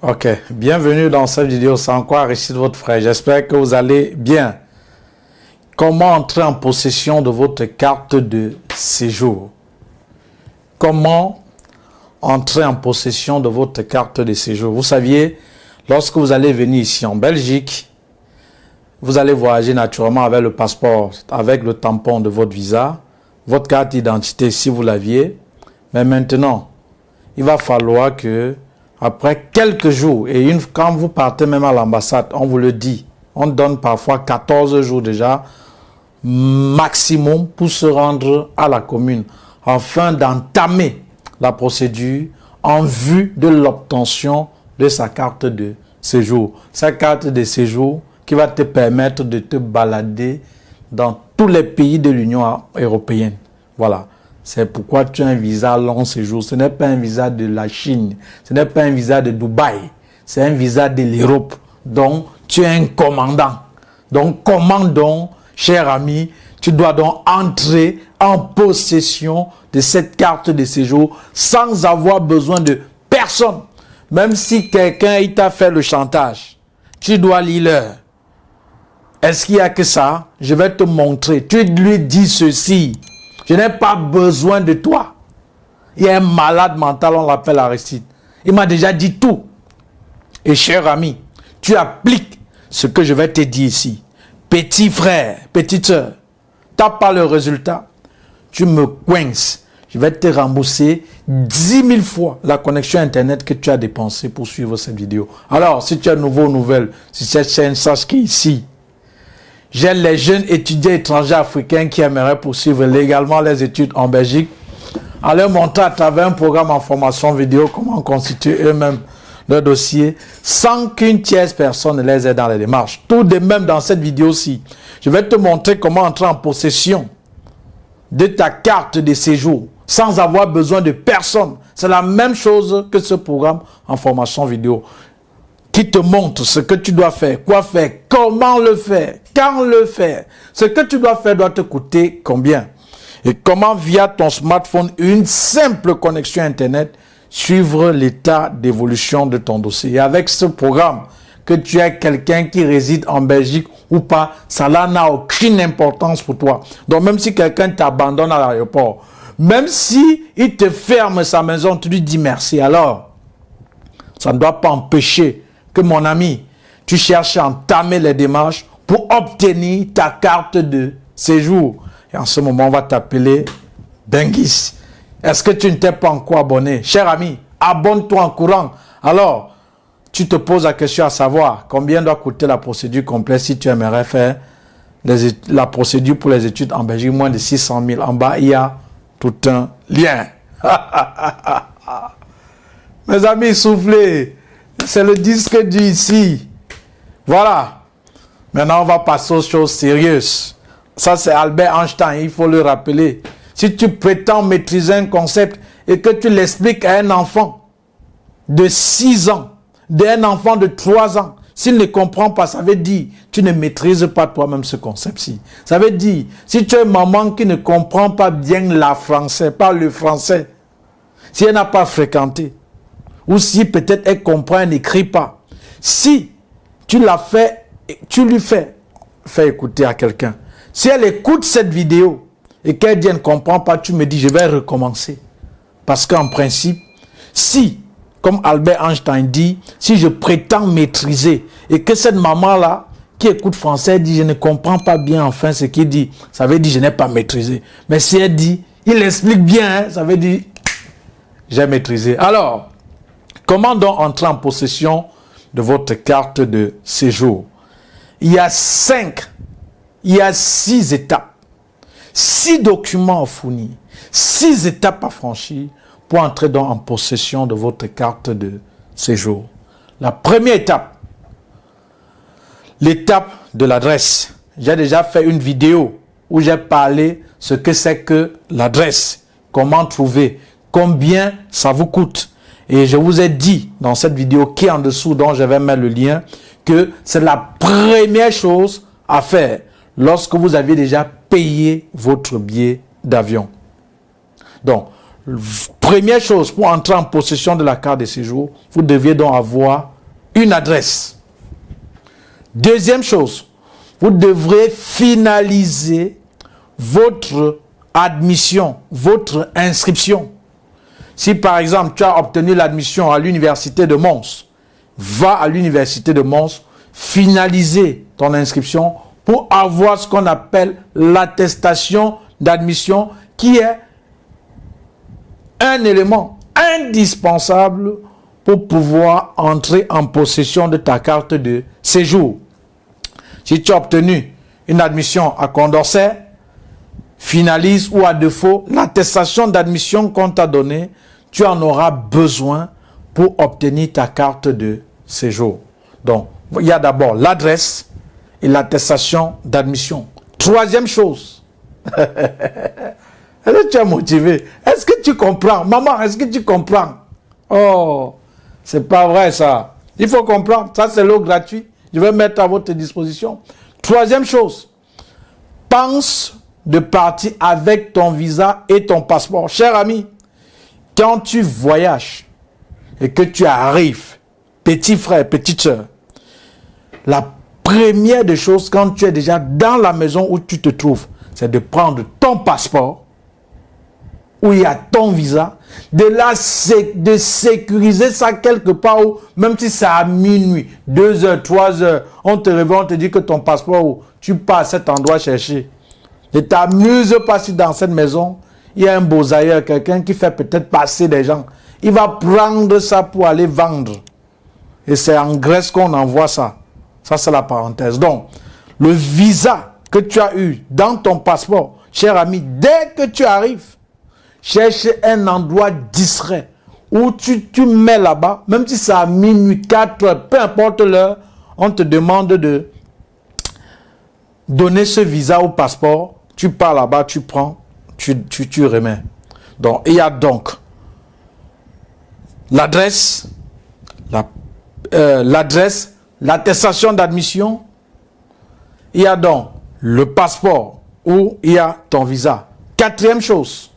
Ok, bienvenue dans cette vidéo sans quoi Aristide votre frère. J'espère que vous allez bien. Comment entrer en possession de votre carte de séjour? Comment entrer en possession de votre carte de séjour? Vous saviez, lorsque vous allez venir ici en Belgique, vous allez voyager naturellement avec le passeport, avec le tampon de votre visa, votre carte d'identité si vous l'aviez. Mais maintenant, il va falloir que après quelques jours, et quand vous partez même à l'ambassade, on vous le dit, on donne parfois 14 jours déjà, maximum pour se rendre à la commune, afin d'entamer la procédure en vue de l'obtention de sa carte de séjour. Sa carte de séjour qui va te permettre de te balader dans tous les pays de l'Union européenne. Voilà. C'est pourquoi tu as un visa long séjour. Ce n'est pas un visa de la Chine. Ce n'est pas un visa de Dubaï. C'est un visa de l'Europe. Donc, tu es un commandant. Donc, commandant, cher ami, tu dois donc entrer en possession de cette carte de séjour sans avoir besoin de personne. Même si quelqu'un t'a fait le chantage, tu dois lire. Est-ce qu'il n'y a que ça? Je vais te montrer. Tu lui dis ceci. Je n'ai pas besoin de toi. Il y a un malade mental, on l'appelle Aristide. Il m'a déjà dit tout. Et cher ami, tu appliques ce que je vais te dire ici. Petit frère, petite soeur, tu n'as pas le résultat. Tu me coinces. Je vais te rembourser 10 000 fois la connexion Internet que tu as dépensée pour suivre cette vidéo. Alors, si tu es nouveau ou nouvelle sur cette chaîne, sache qu'ici, j'ai les jeunes étudiants étrangers africains qui aimeraient poursuivre légalement les études en Belgique, en leur montrant à travers un programme en formation vidéo comment constituer eux-mêmes leur dossier sans qu'une tierce personne ne les aide dans les démarches. Tout de même dans cette vidéo-ci, je vais te montrer comment entrer en possession de ta carte de séjour sans avoir besoin de personne. C'est la même chose que ce programme en formation vidéo qui te montre ce que tu dois faire, quoi faire, comment le faire, quand le faire. Ce que tu dois faire doit te coûter combien? Et comment, via ton smartphone, une simple connexion Internet, suivre l'état d'évolution de ton dossier. Et avec ce programme, que tu es quelqu'un qui réside en Belgique ou pas, ça n'a aucune importance pour toi. Donc même si quelqu'un t'abandonne à l'aéroport, même si il te ferme sa maison, tu lui dis merci. Alors, ça ne doit pas empêcher que mon ami, tu cherches à entamer les démarches pour obtenir ta carte de séjour. Et en ce moment, on va t'appeler Bengis. Est-ce que tu ne t'es pas encore abonné? Cher ami, abonne-toi en courant. Alors, tu te poses la question à savoir combien doit coûter la procédure complète si tu aimerais faire la procédure pour les études en Belgique, moins de 600 000. En bas, il y a tout un lien. Mes amis, soufflez. C'est le disque du ici. Voilà. Maintenant, on va passer aux choses sérieuses. Ça, c'est Albert Einstein, il faut le rappeler. Si tu prétends maîtriser un concept et que tu l'expliques à un enfant de 6 ans, d'un enfant de 3 ans, s'il ne comprend pas, ça veut dire tu ne maîtrises pas toi-même ce concept-ci. Ça veut dire, si tu es maman qui ne comprend pas bien le français, si elle n'a pas fréquenté, ou si peut-être elle comprend, elle n'écrit pas. Si tu l'as fait, tu lui fais écouter à quelqu'un. Si elle écoute cette vidéo et qu'elle dit elle ne comprend pas, tu me dis je vais recommencer. Parce qu'en principe, si, comme Albert Einstein dit, si je prétends maîtriser et que cette maman-là qui écoute français dit je ne comprends pas bien enfin ce qu'il dit, ça veut dire je n'ai pas maîtrisé. Mais si elle dit, il explique bien, hein, ça veut dire j'ai maîtrisé. Alors, comment donc entrer en possession de votre carte de séjour? Il y a 6 étapes, 6 documents à fournir, 6 étapes à franchir pour entrer donc en possession de votre carte de séjour. La première étape, l'étape de l'adresse. J'ai déjà fait une vidéo où j'ai parlé ce que c'est que l'adresse, comment trouver, combien ça vous coûte. Et je vous ai dit dans cette vidéo qui est en dessous, dont je vais mettre le lien, que c'est la première chose à faire lorsque vous avez déjà payé votre billet d'avion. Donc, première chose, pour entrer en possession de la carte de séjour, vous deviez donc avoir une adresse. Deuxième chose, vous devrez finaliser votre admission, votre inscription. Si par exemple tu as obtenu l'admission à l'université de Mons, va à l'université de Mons, finaliser ton inscription pour avoir ce qu'on appelle l'attestation d'admission, qui est un élément indispensable pour pouvoir entrer en possession de ta carte de séjour. Si tu as obtenu une admission à Condorcet, finalise, ou à défaut, l'attestation d'admission qu'on t'a donnée, tu en auras besoin pour obtenir ta carte de séjour. Donc, il y a d'abord l'adresse et l'attestation d'admission. Troisième chose, est-ce que tu es motivé? Est-ce que tu comprends? Maman, est-ce que tu comprends? Oh, c'est pas vrai ça. Il faut comprendre. Ça, c'est l'eau gratuite. Je vais mettre à votre disposition. Troisième chose, pense de partir avec ton visa et ton passeport. Cher ami, quand tu voyages et que tu arrives, petit frère, petite soeur, la première des choses, quand tu es déjà dans la maison où tu te trouves, c'est de prendre ton passeport, où il y a ton visa, de sécuriser ça quelque part, où, même si c'est à minuit, 2 heures, 3 heures, on te réveille, on te dit que ton passeport, où tu pars à cet endroit chercher. Ne t'amuse pas si dans cette maison, il y a un beau-ailleurs, quelqu'un qui fait peut-être passer des gens. Il va prendre ça pour aller vendre. Et c'est en Grèce qu'on envoie ça. Ça, c'est la parenthèse. Donc, le visa que tu as eu dans ton passeport, cher ami, dès que tu arrives, cherche un endroit discret où tu mets là-bas, même si c'est à minuit, 4 heures, peu importe l'heure, on te demande de donner ce visa au passeport. Tu pars là-bas, tu prends, tu remets. Donc, il y a donc l'adresse, l'attestation d'admission. Il y a donc le passeport où il y a ton visa. Quatrième chose,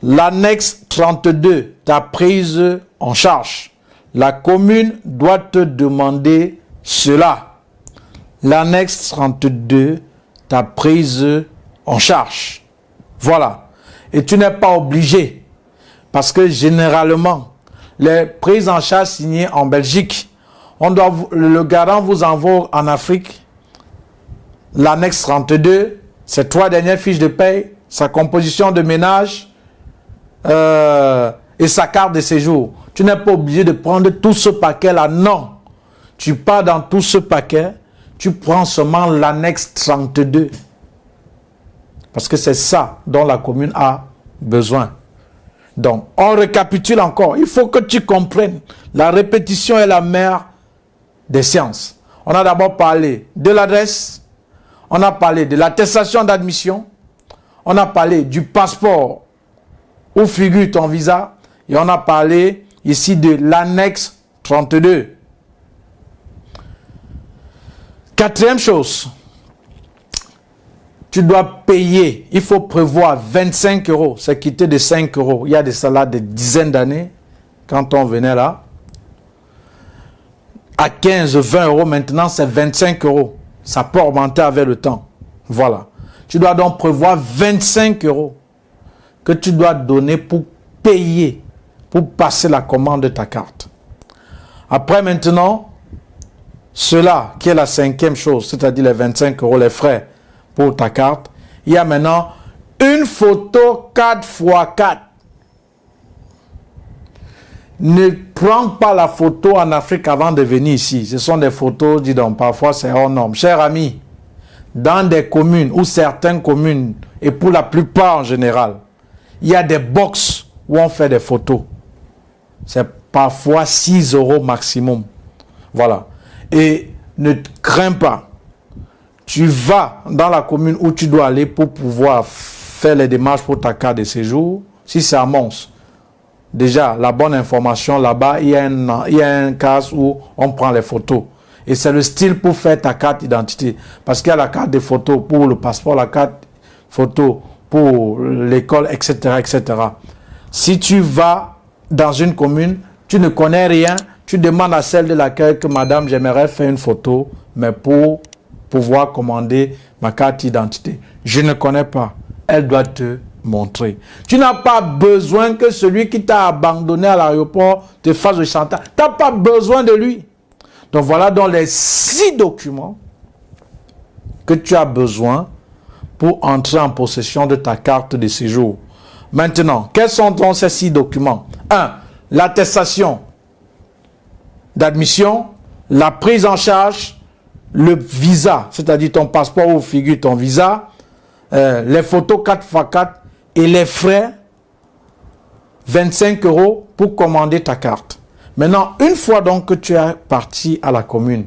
l'annexe 32 t'a prise en charge. La commune doit te demander cela. L'annexe 32 t'a prise en charge. Voilà. Et tu n'es pas obligé. Parce que généralement, les prises en charge signées en Belgique, le garant vous envoie en Afrique l'annexe 32, ses 3 dernières fiches de paye, sa composition de ménage et sa carte de séjour. Tu n'es pas obligé de prendre tout ce paquet-là. Non. Tu pars dans tout ce paquet, tu prends seulement l'annexe 32. Parce que c'est ça dont la commune a besoin. Donc, on récapitule encore. Il faut que tu comprennes. La répétition est la mère des sciences. On a d'abord parlé de l'adresse. On a parlé de l'attestation d'admission. On a parlé du passeport où figure ton visa. Et on a parlé ici de l'annexe 32. Quatrième chose, tu dois payer. Il faut prévoir 25 euros. C'est quitté de 5 euros. Il y a des salaires de dizaines d'années, quand on venait là. À 15, 20 euros, maintenant c'est 25 euros. Ça peut augmenter avec le temps. Voilà. Tu dois donc prévoir 25 euros que tu dois donner pour payer, pour passer la commande de ta carte. Après maintenant, cela qui est la cinquième chose, c'est-à-dire les 25 euros, les frais pour ta carte, il y a maintenant une photo 4x4. Ne prends pas la photo en Afrique avant de venir ici. Ce sont des photos, dis donc, parfois c'est hors norme. Chers amis, dans des communes ou certaines communes, et pour la plupart en général, il y a des box où on fait des photos. C'est parfois 6 euros maximum. Voilà. Et ne crains pas. Tu vas dans la commune où tu dois aller pour pouvoir faire les démarches pour ta carte de séjour. Si c'est à Mons, déjà, la bonne information, là-bas, il y a un cas où on prend les photos. Et c'est le style pour faire ta carte d'identité. Parce qu'il y a la carte de photo pour le passeport, la carte photo pour l'école, etc., etc. Si tu vas dans une commune, tu ne connais rien, tu demandes à celle de l'accueil que madame, j'aimerais faire une photo, mais pour pouvoir commander ma carte d'identité. Je ne connais pas. Elle doit te montrer. Tu n'as pas besoin que celui qui t'a abandonné à l'aéroport te fasse le chantage. Tu n'as pas besoin de lui. Donc voilà donc les 6 documents que tu as besoin pour entrer en possession de ta carte de séjour. Maintenant, quels sont donc ces 6 documents? 1. L'attestation d'admission, la prise en charge, le visa, c'est-à-dire ton passeport où figure ton visa, les photos 4x4 et les frais 25 € pour commander ta carte. Maintenant, une fois donc que tu es parti à la commune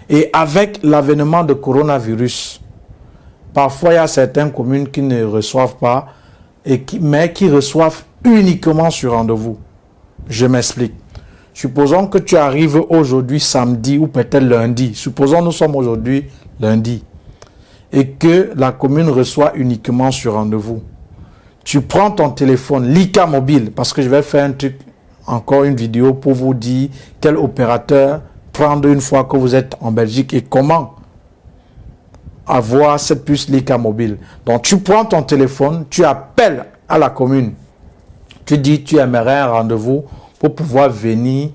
et avec l'avènement de coronavirus, parfois il y a certaines communes qui ne reçoivent pas, mais qui reçoivent uniquement sur rendez-vous. Je m'explique. Supposons que tu arrives aujourd'hui samedi ou peut-être lundi. Supposons nous sommes aujourd'hui lundi. Et que la commune reçoit uniquement sur rendez-vous. Tu prends ton téléphone, Lika Mobile, parce que je vais faire un truc, encore une vidéo pour vous dire quel opérateur prendre une fois que vous êtes en Belgique et comment avoir cette puce Lika Mobile. Donc tu prends ton téléphone, tu appelles à la commune. Tu dis tu aimerais un rendez-vous pour pouvoir venir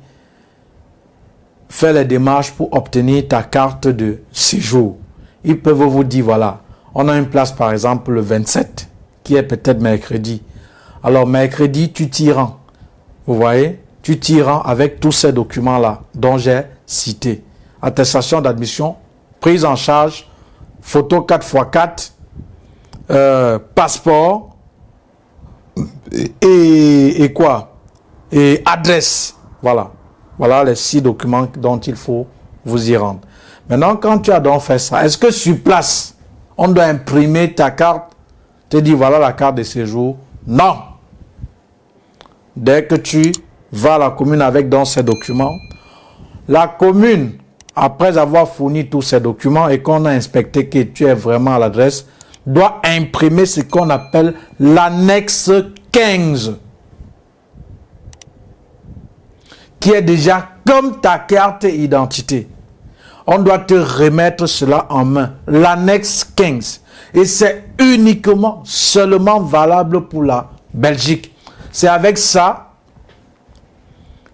faire les démarches pour obtenir ta carte de séjour. Ils peuvent vous dire, voilà, on a une place par exemple le 27, qui est peut-être mercredi. Alors mercredi, tu t'y rends. Vous voyez, tu t'y rends avec tous ces documents-là dont j'ai cité. Attestation d'admission, prise en charge, photo 4x4, passeport et quoi? Et adresse. Voilà. Voilà les 6 documents dont il faut vous y rendre. Maintenant, quand tu as donc fait ça, est-ce que sur place, on doit imprimer ta carte, te dire voilà la carte de séjour? Non. Dès que tu vas à la commune avec donc ces documents, la commune, après avoir fourni tous ces documents et qu'on a inspecté que tu es vraiment à l'adresse, doit imprimer ce qu'on appelle l'annexe 15. Qui est déjà comme ta carte d'identité. On doit te remettre cela en main. L'annexe 15. Et c'est uniquement, seulement valable pour la Belgique. C'est avec ça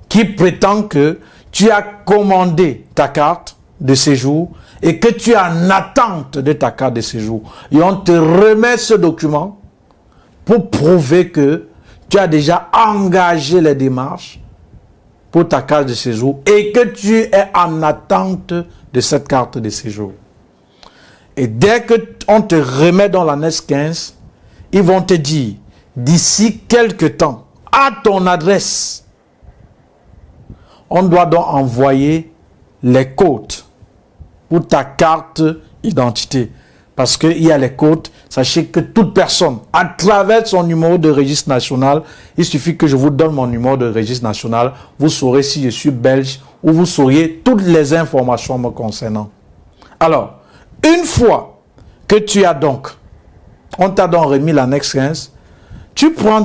qui prétend que tu as commandé ta carte de séjour et que tu es en attente de ta carte de séjour. Et on te remet ce document pour prouver que tu as déjà engagé les démarches pour ta carte de séjour et que tu es en attente de cette carte de séjour. Et dès qu'on te remet dans l'annexe 15, ils vont te dire, d'ici quelques temps, à ton adresse, on doit donc envoyer les codes pour ta carte d'identité. Parce qu'il y a les codes, sachez que toute personne, à travers son numéro de registre national, il suffit que je vous donne mon numéro de registre national, vous saurez si je suis belge ou vous sauriez toutes les informations me concernant. Alors, une fois que tu as donc, on t'a donc remis l'annexe 15, tu prends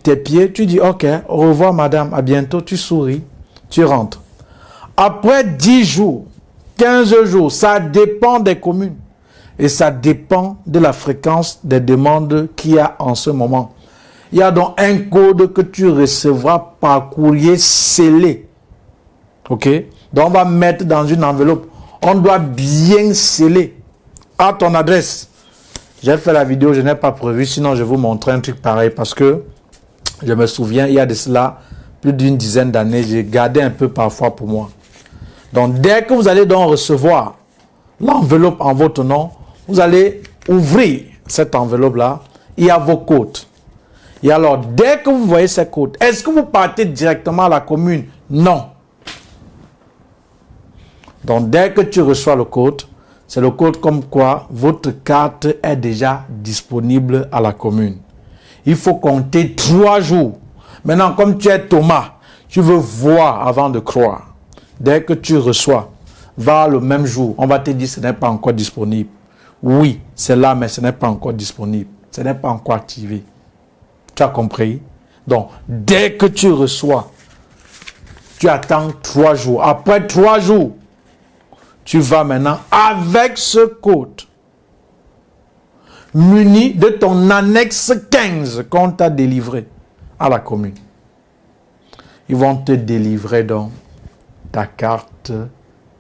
tes pieds, tu dis ok, au revoir madame, à bientôt, tu souris, tu rentres. Après 10 jours, 15 jours, ça dépend des communes. Et ça dépend de la fréquence des demandes qu'il y a en ce moment. Il y a donc un code que tu recevras par courrier scellé. Ok? Donc on va mettre dans une enveloppe. On doit bien sceller à ton adresse. J'ai fait la vidéo, je n'ai pas prévu, sinon je vais vous montrer un truc pareil parce que je me souviens, il y a de cela plus d'une dizaine d'années, j'ai gardé un peu parfois pour moi. Donc dès que vous allez donc recevoir l'enveloppe en votre nom, vous allez ouvrir cette enveloppe-là, il y a vos codes. Et alors, dès que vous voyez ces codes, est-ce que vous partez directement à la commune? Non. Donc, dès que tu reçois le code, c'est le code comme quoi votre carte est déjà disponible à la commune. Il faut compter 3 jours. Maintenant, comme tu es Thomas, tu veux voir avant de croire. Dès que tu reçois, va le même jour, on va te dire que ce n'est pas encore disponible. Oui, c'est là, mais ce n'est pas encore disponible. Ce n'est pas encore activé. Tu as compris? Donc, dès que tu reçois Tu attends 3 jours. Après 3 jours, tu vas maintenant avec ce code muni de ton annexe 15 qu'on t'a délivré à la commune. Ils vont te délivrer donc ta carte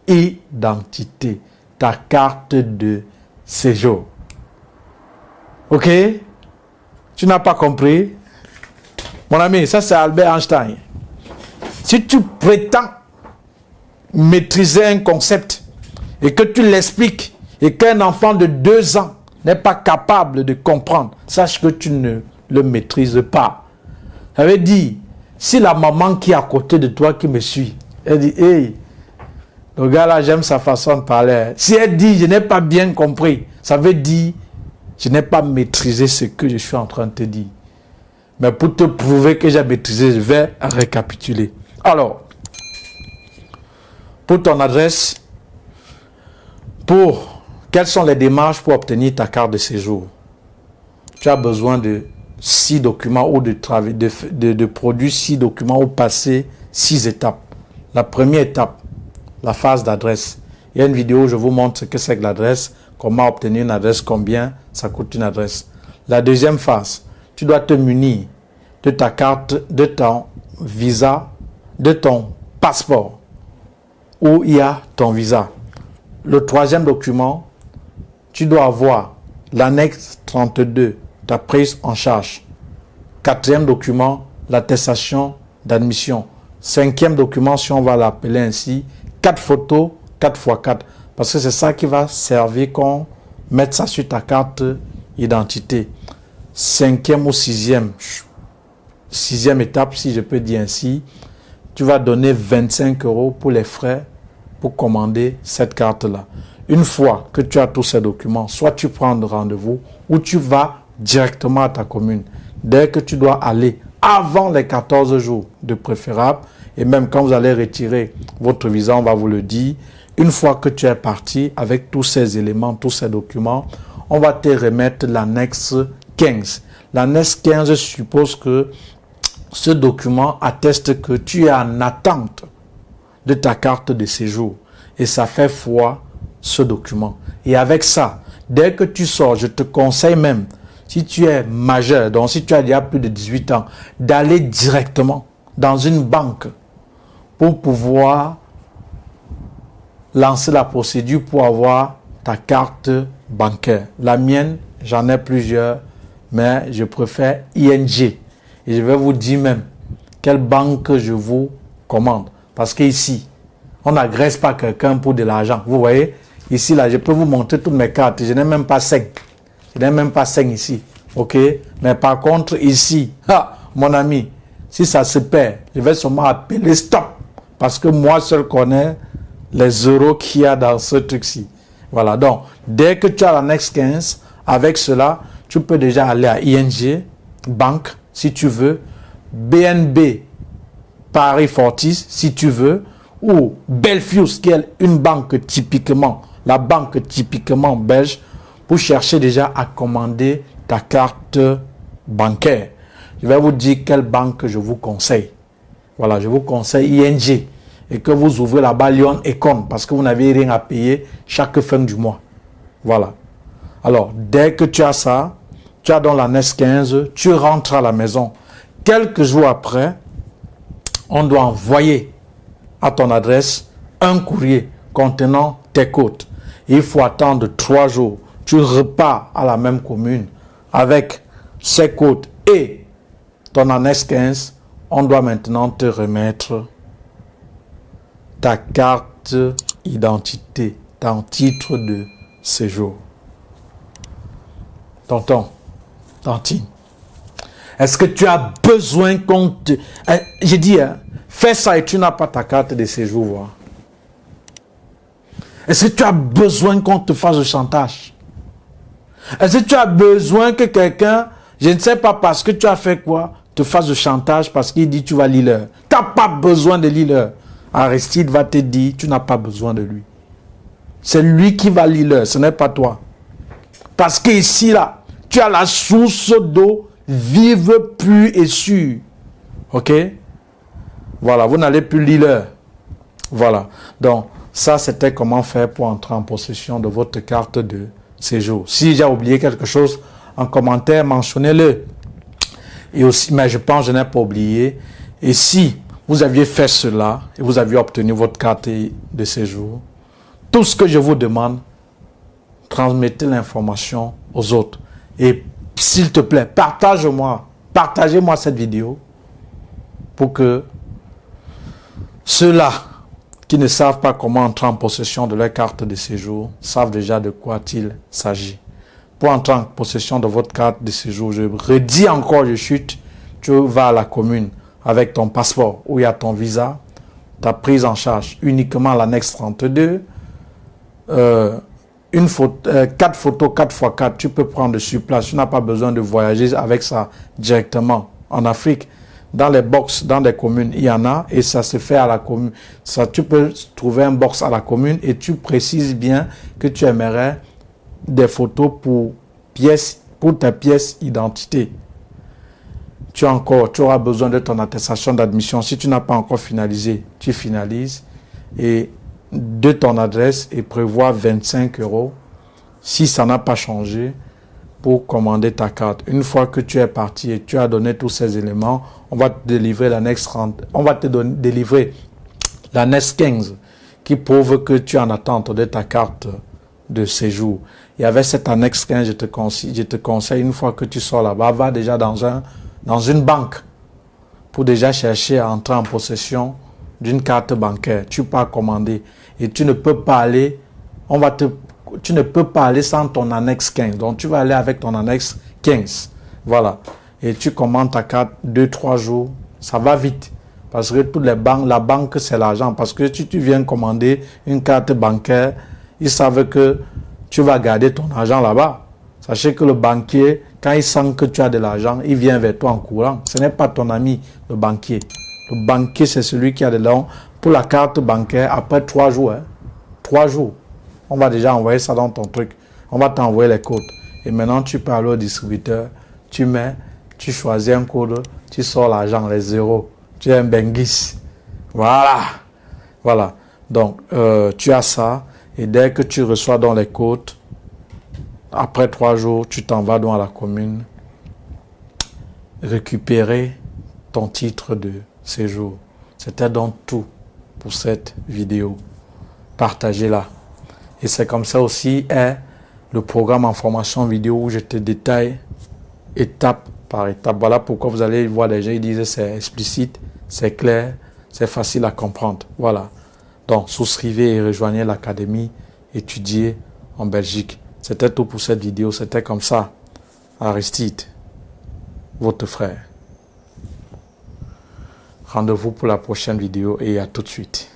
identité, ta carte de séjour. Ok? Tu n'as pas compris? Mon ami, ça c'est Albert Einstein. Si tu prétends maîtriser un concept et que tu l'expliques et qu'un enfant de 2 ans n'est pas capable de comprendre, sache que tu ne le maîtrises pas. Ça veut dire, si la maman qui est à côté de toi qui me suit, elle dit, hey, le gars là, j'aime sa façon de parler. Si elle dit, je n'ai pas bien compris, ça veut dire, je n'ai pas maîtrisé ce que je suis en train de te dire. Mais pour te prouver que j'ai maîtrisé, je vais récapituler. Alors, pour ton adresse, quelles sont les démarches pour obtenir ta carte de séjour? Tu as besoin de 6 documents ou de produire 6 documents ou passer 6 étapes. La première étape, la phase d'adresse. Il y a une vidéo où je vous montre ce que c'est que l'adresse, comment obtenir une adresse, combien ça coûte une adresse. La deuxième phase, tu dois te munir de ta carte, de ton visa, de ton passeport, où il y a ton visa. Le troisième document, tu dois avoir l'annexe 32, ta prise en charge. Quatrième document, l'attestation d'admission. Cinquième document, si on va l'appeler ainsi, 4 photos, 4x4. Parce que c'est ça qui va servir qu'on mette ça sur ta carte d'identité. Cinquième ou sixième étape, si je peux dire ainsi, tu vas donner 25 € pour les frais pour commander cette carte-là. Une fois que tu as tous ces documents, soit tu prends un rendez-vous ou tu vas directement à ta commune. Dès que tu dois aller avant les 14 jours de préférable, et même quand vous allez retirer votre visa, on va vous le dire, une fois que tu es parti avec tous ces éléments, tous ces documents, on va te remettre l'annexe 15. L'annexe 15 suppose que ce document atteste que tu es en attente de ta carte de séjour. Et ça fait foi ce document. Et avec ça, dès que tu sors, je te conseille même, si tu es majeur, donc si tu as déjà plus de 18 ans, d'aller directement dans une banque pour pouvoir lancer la procédure pour avoir ta carte bancaire. La mienne, j'en ai plusieurs, mais je préfère ING. Et je vais vous dire même quelle banque je vous commande. Parce qu'ici, on n'agresse pas quelqu'un pour de l'argent. Vous voyez, ici, là, je peux vous montrer toutes mes cartes. Je n'ai même pas 5. Je n'ai même pas 5 ici. OK? Mais par contre, ici, mon ami, si ça se perd, je vais seulement appeler stop. Parce que moi seul connais les euros qu'il y a dans ce truc-ci. Voilà. Donc, dès que tu as l'annexe 15, avec cela, tu peux déjà aller à ING, banque, si tu veux, BNB, Paris Fortis, si tu veux, ou Belfius, qui est une banque typiquement, la banque typiquement belge, pour chercher déjà à commander ta carte bancaire. Je vais vous dire quelle banque je vous conseille. Voilà, je vous conseille ING. Et que vous ouvrez là-bas Lyon Econ, parce que vous n'avez rien à payer chaque fin du mois. Voilà. Alors, dès que tu as ça, tu as dans l'annexe 15, tu rentres à la maison. Quelques jours après, on doit envoyer à ton adresse un courrier contenant tes codes. Il faut attendre 3 jours. Tu repars à la même commune avec ces codes et ton annexe 15. On doit maintenant te remettre ta carte d'identité, ton titre de séjour. Tonton, tantine, est-ce que tu as besoin qu'on te... J'ai dit, hein, fais ça et tu n'as pas ta carte de séjour. Voir. Est-ce que tu as besoin qu'on te fasse le chantage? Est-ce que tu as besoin que quelqu'un, je ne sais pas parce que tu as fait quoi, te fasse le chantage parce qu'il dit tu vas lire. Tu n'as pas besoin de lire. Aristide va te dire tu n'as pas besoin de lui. C'est lui qui va lire, ce n'est pas toi. Parce que ici, là, tu as la source d'eau vive, pure et sûre. Ok? Voilà, vous n'allez plus lire l'heure. Voilà. Donc, ça, c'était comment faire pour entrer en possession de votre carte de séjour. Si j'ai oublié quelque chose, en commentaire, mentionnez-le. Et aussi, mais je pense que je n'ai pas oublié. Et si vous aviez fait cela et vous aviez obtenu votre carte de séjour, tout ce que je vous demande, transmettez l'information aux autres. Et s'il te plaît, partagez-moi cette vidéo pour que ceux-là qui ne savent pas comment entrer en possession de leur carte de séjour savent déjà de quoi il s'agit. Pour entrer en possession de votre carte de séjour, je redis encore, je chute, tu vas à la commune avec ton passeport où il y a ton visa, ta prise en charge uniquement l'annexe 32, 4 photos 4x4, tu peux prendre sur place, tu n'as pas besoin de voyager avec ça directement en Afrique. Dans les box, dans les communes, il y en a et ça se fait à la commune. Ça, tu peux trouver un box à la commune et tu précises bien que tu aimerais des photos pour ta pièce d'identité. Tu auras besoin de ton attestation d'admission. Si tu n'as pas encore finalisé, tu finalises et de ton adresse et prévois 25 €. Si ça n'a pas changé, pour commander ta carte. Une fois que tu es parti et tu as donné tous ces éléments, on va te délivrer l'annexe 30. On va te délivrer l'annexe 15 qui prouve que tu es en attente de ta carte de séjour. Et avec cette annexe 15, je te conseille, une fois que tu sors là-bas, va déjà dans une banque pour déjà chercher à entrer en possession d'une carte bancaire. Tu peux commander et tu ne peux pas aller, tu ne peux pas aller sans ton annexe 15. Donc, tu vas aller avec ton annexe 15. Voilà. Et tu commandes ta carte 2-3 jours. Ça va vite. Parce que toutes les banques, la banque, c'est l'argent. Parce que si tu viens commander une carte bancaire, ils savent que tu vas garder ton argent là-bas. Sachez que le banquier, quand il sent que tu as de l'argent, il vient vers toi en courant. Ce n'est pas ton ami, le banquier. Le banquier, c'est celui qui a de l'argent. Pour la carte bancaire, après 3 jours. 3 jours. On va déjà envoyer ça dans ton truc. On va t'envoyer les codes. Et maintenant, tu peux aller au distributeur. Tu choisis un code. Tu sors l'argent, les zéros. Tu es un Bengis. Voilà. Voilà. Donc, tu as ça. Et dès que tu reçois dans les codes, après 3 jours, tu t'en vas dans la commune récupérer ton titre de séjour. C'était donc tout pour cette vidéo. Partagez-la. Et c'est comme ça aussi est le programme en formation vidéo où je te détaille étape par étape. Voilà pourquoi vous allez voir les gens, ils disent c'est explicite, c'est clair, c'est facile à comprendre. Voilà. Donc, souscrivez et rejoignez l'académie étudier en Belgique. C'était tout pour cette vidéo. C'était comme ça. Aristide, votre frère. Rendez-vous pour la prochaine vidéo et à tout de suite.